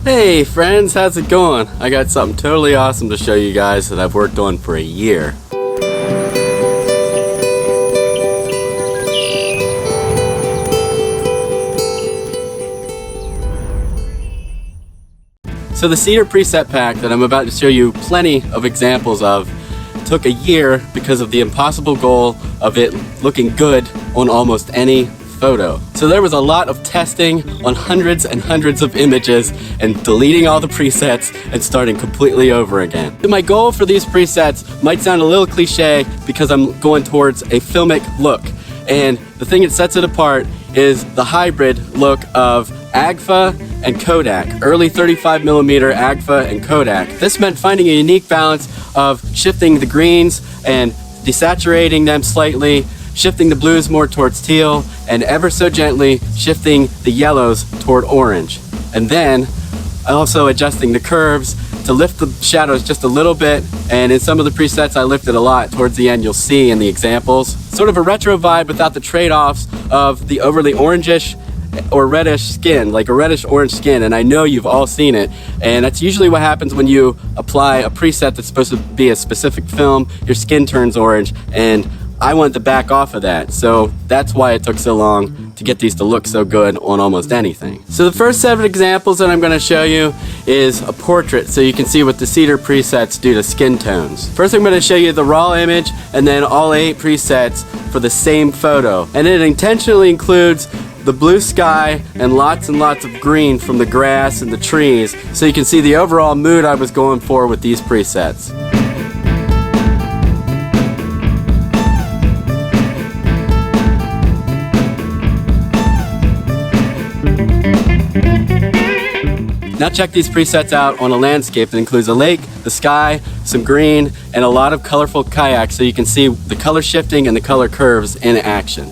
Hey friends, how's it going? I got something totally awesome to show you guys that I've worked on for a year. So the CEDAR preset pack that I'm about to show you plenty of examples of took a year because of the impossible goal of it looking good on almost any photo. So there was a lot of testing on hundreds and hundreds of images and deleting all the presets and starting completely over again. My goal for these presets might sound a little cliche because I'm going towards a filmic look, and the thing that sets it apart is the hybrid look of Agfa and Kodak, early 35mm Agfa and Kodak. This meant finding a unique balance of shifting the greens and desaturating them slightly, shifting the blues more towards teal, and ever so gently shifting the yellows toward orange. And then also adjusting the curves to lift the shadows just a little bit, and in some of the presets I lifted a lot. Towards the end you'll see in the examples. Sort of a retro vibe without the trade-offs of the overly orangish or reddish skin, like a reddish orange skin, and I know you've all seen it, and that's usually what happens when you apply a preset that's supposed to be a specific film. Your skin turns orange, and I wanted to back off of that, so that's why it took so long to get these to look so good on almost anything. So the first set of examples that I'm going to show you is a portrait, so you can see what the CEDAR presets do to skin tones. First I'm going to show you the raw image and then all 8 presets for the same photo, and it intentionally includes the blue sky and lots of green from the grass and the trees, so you can see the overall mood I was going for with these presets. Now check these presets out on a landscape that includes a lake, the sky, some green, and a lot of colorful kayaks, so you can see the color shifting and the color curves in action.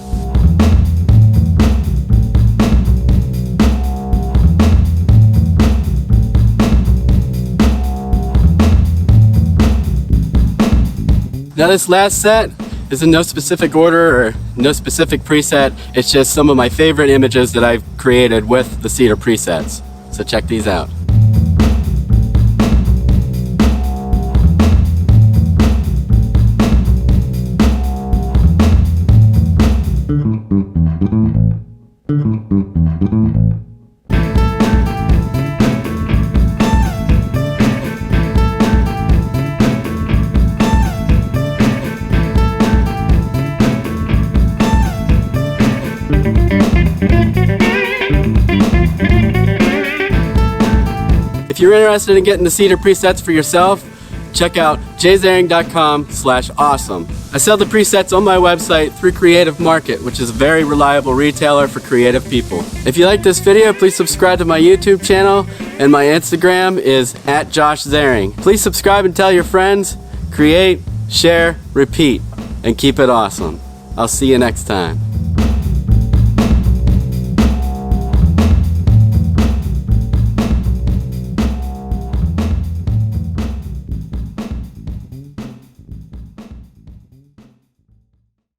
Now this last set is in no specific order or no specific preset. It's just some of my favorite images that I've created with the CEDAR presets. So check these out. If you're interested in getting the CEDAR presets for yourself, check out jzaring.com/awesome. I sell the presets on my website through Creative Market, which is a very reliable retailer for creative people. If you like this video, please subscribe to my YouTube channel, and my Instagram is @JoshZaring. Please subscribe and tell your friends. Create, share, repeat, and keep it awesome. I'll see you next time.